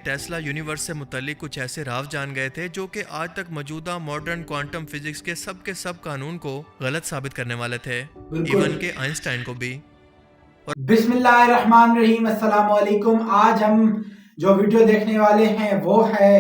Tesla universe से मुतल्लिक कुछ ऐसे राज जान गए थे जो कि आज तक मौजूदा मॉडर्न क्वांटम फिजिक्स के सब कानून को गलत साबित करने वाले थे, बिल्कुल। इवन के आइंस्टाइन को भी। और बिस्मिल्लाहिर्रहमानिर्रहीम, अस्सलाम वालेकुम। आज हम जो वीडियो देखने वाले हैं वो है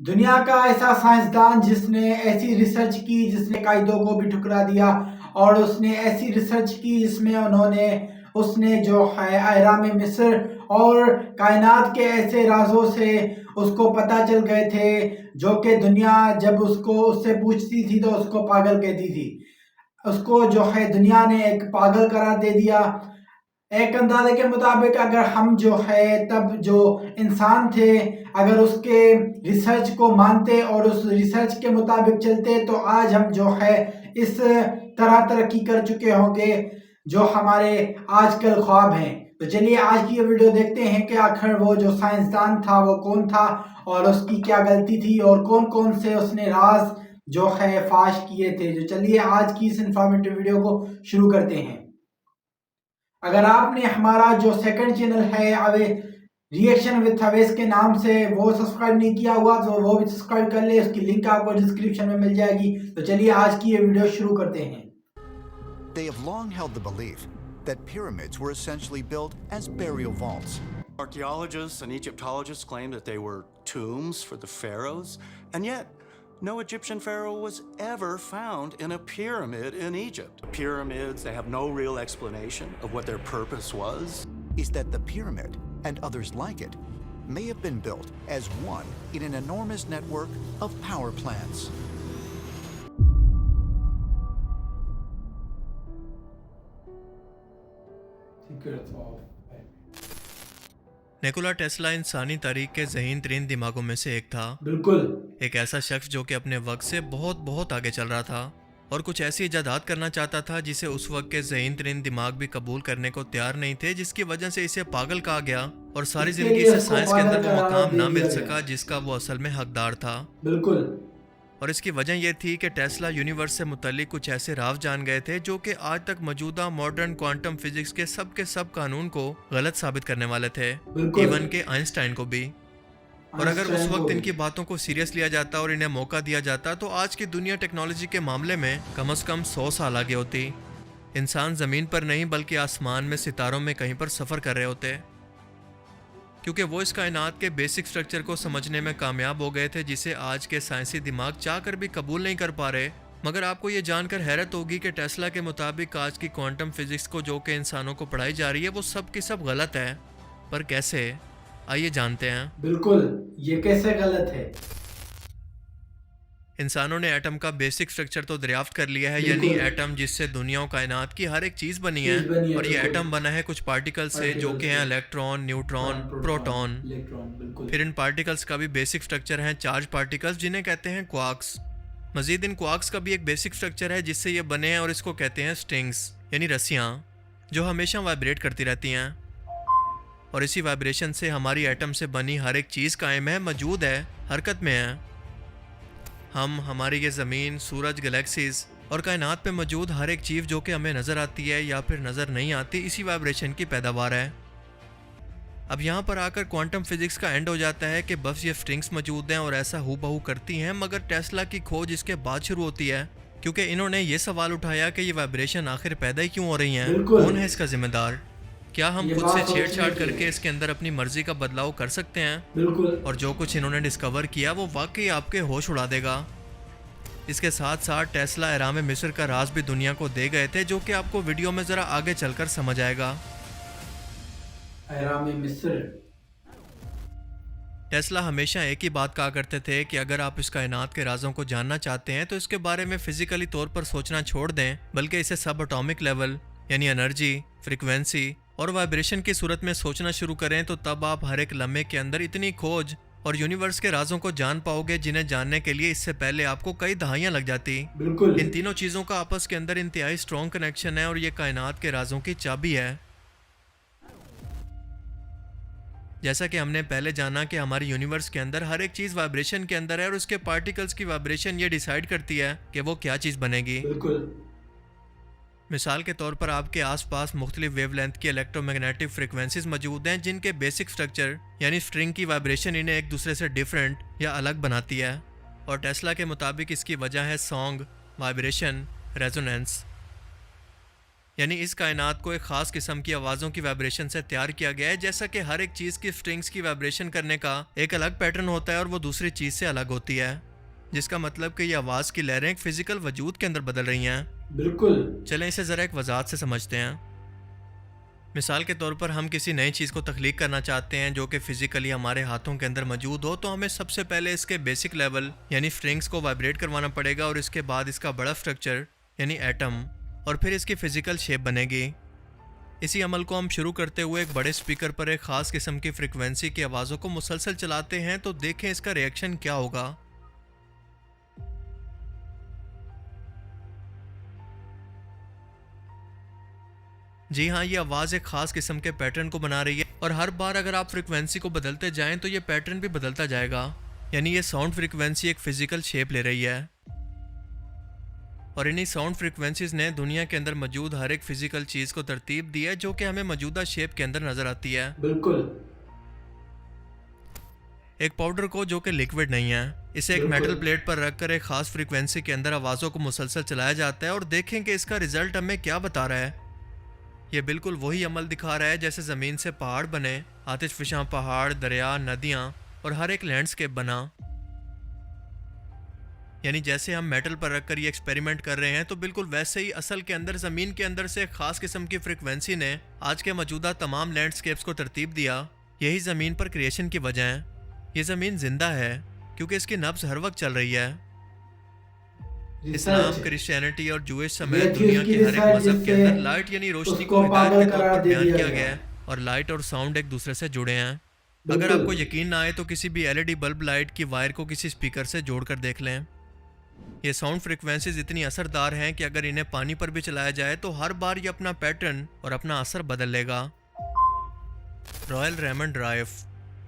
दुनिया का ऐसा साइंसदान जिसने ऐसी रिसर्च की जिसने कायदों को भी ठुकरा दिया, और उसने ऐसी रिसर्च की जिसमें उसने जो है अहराम मिस्र और कायनात के ऐसे राजों से उसको पता चल गए थे जो कि दुनिया जब उससे पूछती थी तो उसको पागल कहती थी। उसको जो है दुनिया ने एक पागल करार दे दिया। एक अंदाजे के मुताबिक अगर हम जो है तब जो इंसान थे अगर उसके रिसर्च को मानते और उस रिसर्च के मुताबिक चलते तो आज हम जो है इस तरह तरक्की कर चुके होंगे जो हमारे आजकल ख्वाब हैं। तो चलिए आज की ये वीडियो देखते हैं कि आखिर वो जो साइंसदान था वो कौन था और उसकी क्या गलती थी और कौन कौन से उसने राज जो है फाश किए थे। तो चलिए आज की इस इंफॉर्मेटिव वीडियो को शुरू करते हैं। अगर आपने हमारा जो सेकंड चैनल है अवे रिएक्शन विद अवेस के नाम से वो सब्सक्राइब नहीं किया हुआ तो वो भी सब्सक्राइब कर ले, उसकी लिंक आपको डिस्क्रिप्शन में मिल जाएगी। तो चलिए आज की ये वीडियो शुरू करते हैं। They have long held the belief that pyramids were essentially built as burial vaults. Archaeologists and Egyptologists claim that they were tombs for the pharaohs, and yet no Egyptian pharaoh was ever found in a pyramid in Egypt. Pyramids, they have no real explanation of what their purpose was. Is that the pyramid and others like it may have been built as one in an enormous network of power plants. Nikola Tesla इंसानी तारीख के ज़हीन तरीन दिमागों में से एक था। बिल्कुल। एक ऐसा शख्स जो कि अपने वक्त से बहुत बहुत आगे चल रहा था और कुछ ऐसी इजादात करना चाहता था जिसे उस वक्त के ज़हीन तरीन दिमाग भी कबूल करने को तैयार नहीं थे, जिसकी वजह से इसे पागल कहा गया और सारी इसके जिंदगी लिए से उसको साइंस के अंदर पागल वो करार मकाम दे ना मिल दिया सका गया। जिसका वो असल में हकदार था। बिल्कुल। और इसकी वजह यह थी कि टेस्ला यूनिवर्स से मुतल्लिक कुछ ऐसे राज जान गए थे जो कि आज तक मौजूदा मॉडर्न क्वांटम फिजिक्स के सब कानून को गलत साबित करने वाले थे, बिल्कुल। इवन के आइंस्टाइन को भी। और अगर उस आइंस्टाइन को वक्त भी। इनकी बातों को सीरियस लिया जाता और इन्हें मौका दिया जाता तो आज की दुनिया टेक्नोलॉजी के मामले में कम से कम 100 साल आगे होती। इंसान ज़मीन पर नहीं बल्कि आसमान में सितारों में कहीं पर सफ़र कर रहे होते, क्योंकि वो इस कायनात के बेसिक स्ट्रक्चर को समझने में कामयाब हो गए थे जिसे आज के साइंसी दिमाग चाहकर भी कबूल नहीं कर पा रहे। मगर आपको ये जानकर हैरत होगी कि टेस्ला के मुताबिक आज की क्वांटम फिजिक्स को जो कि इंसानों को पढ़ाई जा रही है वो सब की सब गलत है। पर कैसे, आइए जानते हैं। बिल्कुल, ये कैसे गलत है। इंसानों ने एटम का बेसिक स्ट्रक्चर तो दरियाफ्त कर लिया है, यानी बिल्कुल। एटम जिससे दुनिया और कायनात की हर एक चीज़ बनी है। और ये बिल्कुल। एटम बना है कुछ पार्टिकल से जो कि हैं इलेक्ट्रॉन, न्यूट्रॉन, प्रोटॉन। इलेक्ट्रॉन। बिल्कुल। फिर इन पार्टिकल्स का भी बेसिक स्ट्रक्चर है चार्ज पार्टिकल्स जिन्हें कहते हैं क्वार्क्स। मजीद इन क्वार्क्स का भी एक बेसिक स्ट्रक्चर है जिससे ये बने हैं और इसको कहते हैं स्ट्रिंग्स, यानी रस्सियाँ जो हमेशा वाइब्रेट करती रहती हैं। और इसी वाइब्रेशन से हमारी एटम से बनी हर एक चीज़ कायम है, मौजूद है, हरकत में है। हम, हमारी ये ज़मीन, सूरज, गैलेक्सीज और कायनात पे मौजूद हर एक चीज़ जो कि हमें नज़र आती है या फिर नज़र नहीं आती, इसी वाइब्रेशन की पैदावार है। अब यहाँ पर आकर क्वांटम फिजिक्स का एंड हो जाता है कि बस ये स्ट्रिंग्स मौजूद हैं और ऐसा हूबहू करती हैं, मगर टेस्ला की खोज इसके बाद शुरू होती है क्योंकि इन्होंने ये सवाल उठाया कि ये वाइब्रेशन आखिर पैदा ही क्यों हो रही हैं, बिल्कुल। कौन है इसका जिम्मेदार, क्या हम ये खुद बात से सोचने छेड़छाड़ की करके है। इसके अंदर अपनी मर्जी का बदलाव कर सकते हैं। बिल्कुल। और जो कुछ इन्होंने डिस्कवर किया वो वाकई आपके होश उड़ा देगा। इसके साथ साथ टेस्ला अहराम मिस्र का राज भी दुनिया को दे गए थे जो कि आपको वीडियो में ज़रा आगे चलकर समझ आएगा। अहराम मिस्र। टेस्ला हमेशा एक ही बात कहा करते थे कि अगर आप इस कायनात के राजों को जानना चाहते हैं तो इसके बारे में फिजिकली तौर पर सोचना छोड़ दें, बल्कि इसे सब एटॉमिक लेवल यानी एनर्जी, फ्रीक्वेंसी और वाइब्रेशन की सूरत में सोचना शुरू करें, तो तब आप हर एक लम्हे के अंदर इतनी खोज और यूनिवर्स के राजों को जान पाओगे जिन्हें जानने के लिए इससे पहले आपको कई दहाइयां लग जाती। बिल्कुल। इन तीनों चीज़ों का आपस के अंदर इंतहाई स्ट्रॉन्ग कनेक्शन है और ये कायनात के राजों की चाबी है। जैसा कि हमने पहले जाना कि हमारी यूनिवर्स के अंदर हर एक चीज़ वाइब्रेशन के अंदर है और उसके पार्टिकल्स की वाइब्रेशन ये डिसाइड करती है कि वो क्या चीज़ बनेगी। बिल्कुल। मिसाल के तौर पर आपके आसपास मुख्तलिफ वेवलेंथ की इलेक्ट्रोमैग्नेटिक फ्रिक्वेंसीज मौजूद हैं जिनके बेसिक स्ट्रक्चर यानी स्ट्रिंग की वाइब्रेशन इन्हें एक दूसरे से डिफरेंट या अलग बनाती है, और टेस्ला के मुताबिक इसकी वजह है सॉन्ग, वाइब्रेशन, रेजोनेंस। यानी इस कायनात को एक ख़ास किस्म की आवाज़ों की वाइब्रेशन से तैयार किया गया है, जैसा कि हर एक चीज़ की स्ट्रिंग्स की वाइब्रेशन करने का एक अलग पैटर्न होता है और वो दूसरी चीज़ से अलग होती है, जिसका मतलब कि ये आवाज़ की लहरें एक फिजिकल वजूद के अंदर बदल रही हैं। बिल्कुल। चलें इसे ज़रा एक वजाहत से समझते हैं। मिसाल के तौर पर हम किसी नई चीज़ को तख्लीक करना चाहते हैं जो कि फ़िज़िकली हमारे हाथों के अंदर मौजूद हो, तो हमें सबसे पहले इसके बेसिक लेवल यानी स्ट्रिंग्स को वाइब्रेट करवाना पड़ेगा और इसके बाद इसका बड़ा स्ट्रक्चर यानी एटम और फिर इसकी फ़िज़िकल शेप बनेगी। इसी अमल को हम शुरू करते हुए एक बड़े स्पीकर पर एक ख़ास किस्म की फ्रिक्वेंसी की आवाज़ों को मुसलसल चलाते हैं, तो देखें इसका रिएक्शन क्या होगा। जी हाँ, ये आवाज़ एक ख़ास किस्म के पैटर्न को बना रही है और हर बार अगर आप फ्रिक्वेंसी को बदलते जाएं तो ये पैटर्न भी बदलता जाएगा। यानी ये साउंड फ्रिक्वेंसी एक फ़िज़िकल शेप ले रही है और इन्हीं साउंड फ्रिक्वेंसीज ने दुनिया के अंदर मौजूद हर एक फिजिकल चीज़ को तरतीब दी है जो कि हमें मौजूदा शेप के अंदर नज़र आती है। बिल्कुल। एक पाउडर को जो कि लिक्विड नहीं है, इसे एक मेटल प्लेट पर रखकर एक ख़ास फ्रिक्वेंसी के अंदर आवाज़ों को मुसलसल चलाया जाता है और देखें कि इसका रिजल्ट हमें क्या बता रहा है। ये बिल्कुल वही अमल दिखा रहा है जैसे ज़मीन से पहाड़ बने, आतिश फिशां पहाड़, दरिया, नदियाँ और हर एक लैंडस्केप बना। यानी जैसे हम मेटल पर रखकर ये एक्सपेरिमेंट कर रहे हैं, तो बिल्कुल वैसे ही असल के अंदर ज़मीन के अंदर से एक ख़ास किस्म की फ्रिक्वेंसी ने आज के मौजूदा तमाम लैंडस्केप्स को तरतीब दिया। यही ज़मीन पर क्रिएशन की वजह है। ये ज़मीन जिंदा है क्योंकि इसकी नब्ज़ हर वक्त चल रही है। इस्लाम, क्रिश्चियनिटी और जूइश समेत दुनिया के हर एक मजहब के अंदर लाइट यानी रोशनी को हिदायत के तौर पर बयान किया गया है और लाइट और साउंड एक दूसरे से जुड़े हैं। अगर आपको यकीन ना आए तो किसी भी एलईडी बल्ब लाइट की वायर को किसी स्पीकर से जोड़कर देख लें। ये साउंड फ्रिक्वेंसीज इतनी असरदार हैं कि अगर इन्हें पानी पर भी चलाया जाए तो हर बार ये अपना पैटर्न और अपना असर बदल लेगा। रॉयल रेमंड राइफ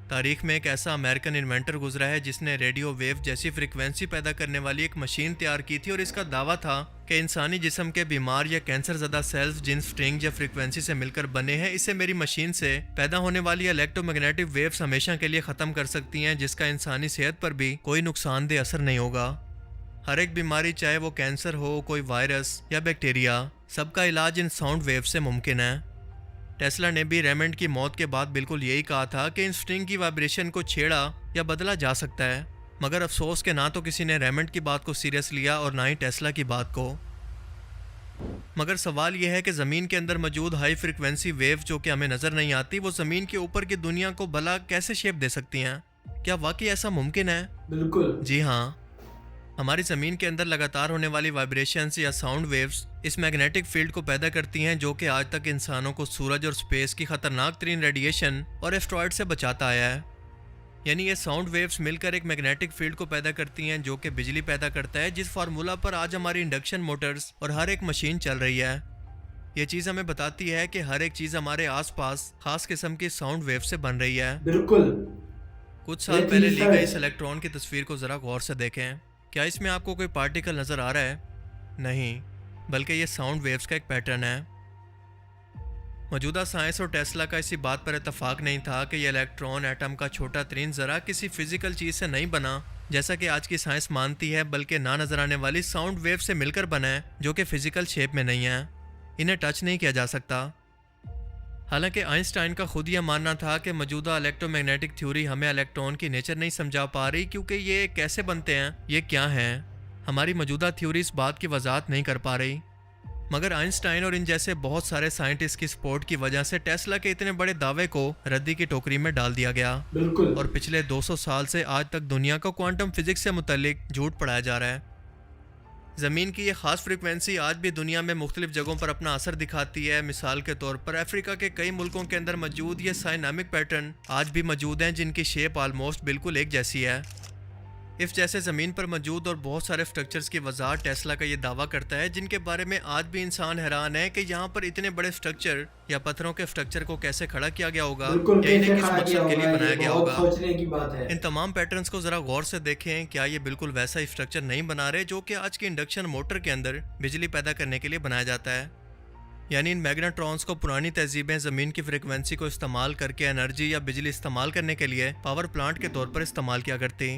तारीख में एक ऐसा अमेरिकन इन्वेंटर गुजरा है जिसने रेडियो वेव जैसी फ्रिक्वेंसी पैदा करने वाली एक मशीन तैयार की थी और इसका दावा था कि इंसानी जिस्म के बीमार या कैंसर ज़दा सेल्स जिन स्ट्रिंग या फ्रिक्वेंसी से मिलकर बने हैं, इसे मेरी मशीन से पैदा होने वाली इलेक्ट्रोमैग्नेटिक वेव्स हमेशा के लिए ख़त्म कर सकती हैं, जिसका इंसानी सेहत पर भी कोई नुकसानदेह असर नहीं होगा। हर एक बीमारी, चाहे वो कैंसर हो, कोई वायरस या बैक्टीरिया, सबका इलाज इन साउंड वेव से मुमकिन है। टेस्ला ने भी रेमंड की मौत के बाद बिल्कुल यही कहा था कि इन स्ट्रिंग की वाइब्रेशन को छेड़ा या बदला जा सकता है, मगर अफसोस के ना तो किसी ने रेमंड की बात को सीरियस लिया और ना ही टेस्ला की बात को। मगर सवाल यह है कि ज़मीन के अंदर मौजूद हाई फ्रिक्वेंसी वेव जो कि हमें नज़र नहीं आती, वो ज़मीन के ऊपर की दुनिया को भला कैसे शेप दे सकती हैं? क्या वाकई ऐसा मुमकिन है? बिल्कुल। जी हाँ, हमारी ज़मीन के अंदर लगातार होने वाली वाइब्रेशंस या साउंड वेव्स इस मैग्नेटिक फील्ड को पैदा करती हैं जो कि आज तक इंसानों को सूरज और स्पेस की ख़तरनाक तरीन रेडिएशन और एस्ट्रॉयड से बचाता आया है। यानी ये साउंड वेव्स मिलकर एक मैग्नेटिक फील्ड को पैदा करती हैं जो कि बिजली पैदा करता है, जिस फार्मूला पर आज हमारी इंडक्शन मोटर्स और हर एक मशीन चल रही है। ये चीज़ हमें बताती है कि हर एक चीज़ हमारे आसपास खास किस्म की साउंड वेव से बन रही है। बिल्कुल। कुछ साल पहले ली गई इस इलेक्ट्रॉन की तस्वीर को ज़रा गौर से देखें। क्या इसमें आपको कोई पार्टिकल नज़र आ रहा है? नहीं, बल्कि ये साउंड वेव्स का एक पैटर्न है। मौजूदा साइंस और टेस्ला का इसी बात पर इत्तफाक नहीं था कि यह इलेक्ट्रॉन एटम का छोटा तरीन ज़रा किसी फिजिकल चीज़ से नहीं बना जैसा कि आज की साइंस मानती है, बल्कि ना नज़र आने वाली साउंड वेव से मिलकर बना है जो कि फिजिकल शेप में नहीं है। इन्हें टच नहीं किया जा सकता। हालांकि आइंस्टाइन का खुद यह मानना था कि मौजूदा इलेक्ट्रोमैग्नेटिक थ्योरी हमें इलेक्ट्रॉन की नेचर नहीं समझा पा रही, क्योंकि ये कैसे बनते हैं, ये क्या हैं, हमारी मौजूदा थ्योरी इस बात की वजाहत नहीं कर पा रही। मगर आइंस्टाइन और इन जैसे बहुत सारे साइंटिस्ट की सपोर्ट की वजह से टेस्ला के इतने बड़े दावे को रद्दी की टोकरी में डाल दिया गया। बिल्कुल। और पिछले 200 साल से आज तक दुनिया को क्वांटम फिजिक्स से मुतल्लिक झूठ पढ़ाया जा रहा है। ज़मीन की ये ख़ास फ्रिक्वेंसी आज भी दुनिया में मुख्तलिफ जगहों पर अपना असर दिखाती है। मिसाल के तौर पर अफ्रीका के कई मुल्कों के अंदर मौजूद ये साइनामिक पैटर्न आज भी मौजूद हैं जिनकी शेप आलमोस्ट बिल्कुल एक जैसी है। इस जैसे ज़मीन पर मौजूद और बहुत सारे स्ट्रक्चर्स की वजाहत टेस्ला का ये दावा करता है, जिनके बारे में आज भी इंसान हैरान है कि यहाँ पर इतने बड़े स्ट्रक्चर या पत्थरों के स्ट्रक्चर को कैसे खड़ा किया गया होगा या इन्हें किस मकसद के लिए बनाया गया होगा। सोचने की बात है। इन तमाम पैटर्न्स को ज़रा गौर से देखें। क्या ये बिल्कुल वैसा ही स्ट्रक्चर नहीं बना रहे जो कि आज के इंडक्शन मोटर के अंदर बिजली पैदा करने के लिए बनाया जाता है? यानी इन मैग्नेट्रॉन्स को पुरानी तहजीबें ज़मीन की फ्रिक्वेंसी को इस्तेमाल करके एनर्जी या बिजली इस्तेमाल करने के लिए पावर प्लांट के तौर पर इस्तेमाल किया करती।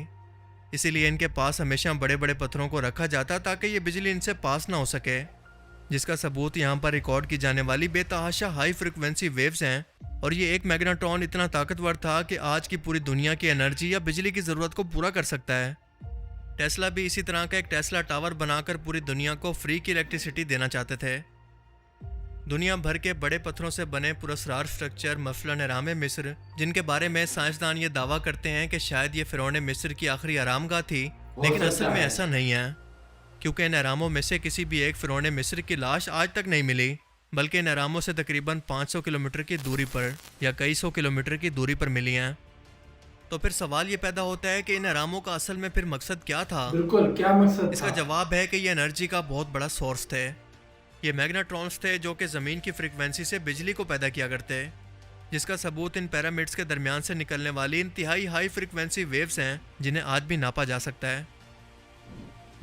इसीलिए इनके पास हमेशा बड़े बड़े पत्थरों को रखा जाता ताकि ये बिजली इनसे पास ना हो सके, जिसका सबूत यहाँ पर रिकॉर्ड की जाने वाली बेतहाशा हाई फ्रिक्वेंसी वेव्स हैं। और ये एक मैग्नेट्रॉन इतना ताकतवर था कि आज की पूरी दुनिया की एनर्जी या बिजली की ज़रूरत को पूरा कर सकता है। टेस्ला भी इसी तरह का एक टेस्ला टावर बनाकर पूरी दुनिया को फ्री की इलेक्ट्रिसिटी देना चाहते थे। दुनिया भर के बड़े पत्थरों से बने पुरस्कार स्ट्रक्चर मफलन एहराम मिस्र, जिनके बारे में साइंसदान ये दावा करते हैं कि शायद ये फ़िरौन मिस्र की आखिरी आरामगाह थी, लेकिन असल में ऐसा नहीं है, क्योंकि इन एहरामों में से किसी भी एक फ़िरौन मिस्र की लाश आज तक नहीं मिली, बल्कि इन एहरामों से तकरीबन 500 किलोमीटर की दूरी पर या कई सौ किलोमीटर की दूरी पर मिली हैं। तो फिर सवाल ये पैदा होता है कि इन एहरामों का असल में फिर मकसद क्या था? बिल्कुल, क्या मकसद इसका था? जवाब है कि ये एनर्जी का बहुत बड़ा सोर्स थे। ये मैग्नेट्रॉन्स थे जो कि ज़मीन की फ्रिक्वेंसी से बिजली को पैदा किया करते, जिसका सबूत इन पिरामिड्स के दरमियान से निकलने वाली इंतहाई हाई फ्रिक्वेंसी वेव्स हैं, जिन्हें आज भी नापा जा सकता है।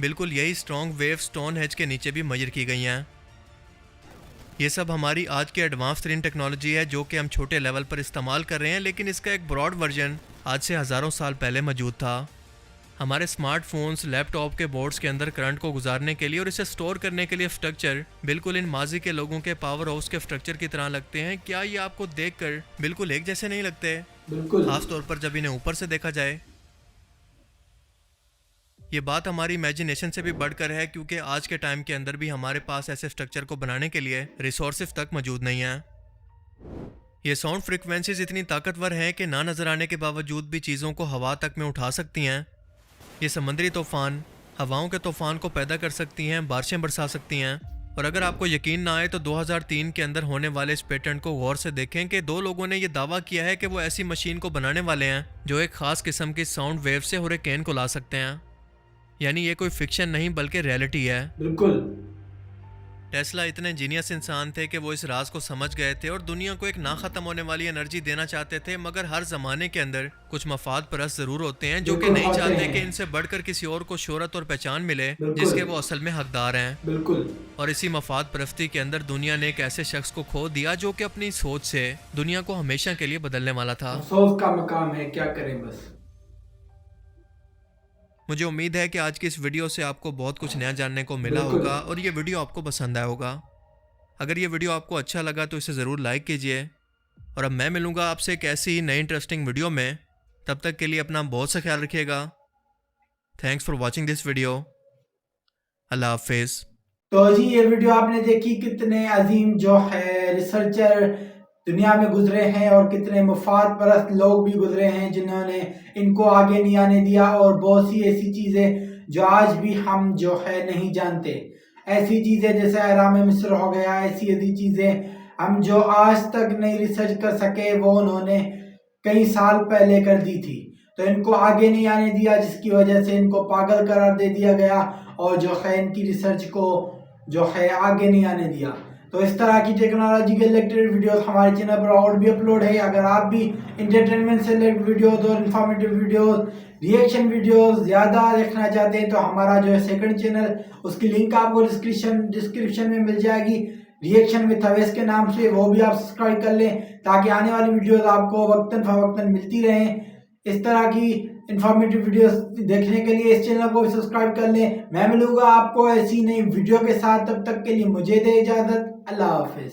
बिल्कुल यही स्ट्रॉन्ग वेव स्टोनहेंज के नीचे भी मेजर की गई हैं। ये सब हमारी आज की एडवांस तरीन टेक्नोलॉजी है जो कि हम छोटे लेवल पर इस्तेमाल कर रहे हैं, लेकिन इसका एक ब्रॉड वर्जन आज से हज़ारों साल पहले मौजूद था। हमारे स्मार्टफोन्स, लैपटॉप के बोर्ड्स के अंदर करंट को गुजारने के लिए और इसे स्टोर करने के लिए स्ट्रक्चर बिल्कुल इन माजी के लोगों के पावर हाउस के स्ट्रक्चर की तरह लगते हैं। क्या ये आपको देखकर बिल्कुल एक जैसे नहीं लगते? बिल्कुल, खास तौर पर जब इन्हें ऊपर से देखा जाए। ये बात हमारी इमेजिनेशन से भी बढ़कर है, क्योंकि आज के टाइम के अंदर भी हमारे पास ऐसे स्ट्रक्चर को बनाने के लिए रिसोर्सेज तक मौजूद नहीं हैं। ये साउंड फ्रिक्वेंसीज इतनी ताकतवर हैं कि ना नज़र आने के बावजूद भी चीज़ों को हवा तक में उठा सकती हैं। ये समंदरी तूफ़ान हवाओं के तूफ़ान को पैदा कर सकती हैं, बारिशें बरसा सकती हैं। और अगर आपको यकीन ना आए तो 2003 के अंदर होने वाले इस पेटेंट को गौर से देखें कि 2 लोगों ने यह दावा किया है कि वो ऐसी मशीन को बनाने वाले हैं जो एक ख़ास किस्म की साउंड वेव से हुरिकेन को ला सकते हैं। यानी ये कोई फिक्शन नहीं बल्कि रियलिटी है। बिल्कुल। टेस्ला इतने जीनियस इंसान थे कि वो इस राज को समझ गए थे और दुनिया को एक ना ख़त्म होने वाली एनर्जी देना चाहते थे, मगर हर ज़माने के अंदर कुछ मफाद परस्त ज़रूर होते हैं जो कि नहीं चाहते कि इनसे बढ़कर किसी और को शोहरत और पहचान मिले जिसके वो असल में हकदार हैं। बिल्कुल। और इसी मफाद परस्ती के अंदर दुनिया ने एक ऐसे शख्स को खो दिया जो कि अपनी सोच से दुनिया को हमेशा के लिए बदलने वाला था। अफसोस का मकाम है, क्या करें बस। मुझे उम्मीद है कि आज की इस वीडियो से आपको बहुत कुछ नया जानने को मिला होगा और ये वीडियो आपको पसंद आया होगा। अगर ये वीडियो आपको अच्छा लगा तो इसे ज़रूर लाइक कीजिए। और अब मैं मिलूँगा आपसे एक ऐसी ही नई इंटरेस्टिंग वीडियो में। तब तक के लिए अपना बहुत सा ख्याल रखिएगा। Thanks for watching this video. अल्लाह हाफिज़। तो जी ये वीडियो आपने देखी, कितने अजीम जो है रिसर्चर दुनिया में गुजरे हैं और कितने मुफाद परस्त लोग भी गुजरे हैं जिन्होंने इनको आगे नहीं आने दिया, और बहुत सी ऐसी चीज़ें जो आज भी हम जो है नहीं जानते। ऐसी चीज़ें जैसे अहराम मिस्र हो गया, ऐसी चीज़ें हम जो आज तक नहीं रिसर्च कर सके वो उन्होंने कई साल पहले कर दी थी। तो इनको आगे नहीं आने दिया, जिसकी वजह से इनको पागल करार दे दिया गया और जो है इनकी रिसर्च को जो है आगे नहीं आने दिया। तो इस तरह की टेक्नोलॉजी के रिलेटेड वीडियोस हमारे चैनल पर और भी अपलोड है। अगर आप भी इंटरटेनमेंट से रिलेटेड वीडियोस और इन्फॉर्मेटिव वीडियोस, रिएक्शन वीडियोस ज़्यादा देखना चाहते हैं तो हमारा जो है सेकंड चैनल, उसकी लिंक आपको डिस्क्रिप्शन में मिल जाएगी, रिएक्शन विद अवैस के नाम से। वो भी आप सब्सक्राइब कर लें ताकि आने वाली वीडियोस आपको वक्तन फवक्तन मिलती रहें। इस तरह की इंफॉर्मेटिव वीडियोस देखने के लिए इस चैनल को भी सब्सक्राइब कर लें। मैं मिलूंगा आपको ऐसी नई वीडियो के साथ, तब तक के लिए मुझे दे इजाज़त। अल्लाह हाफिज़।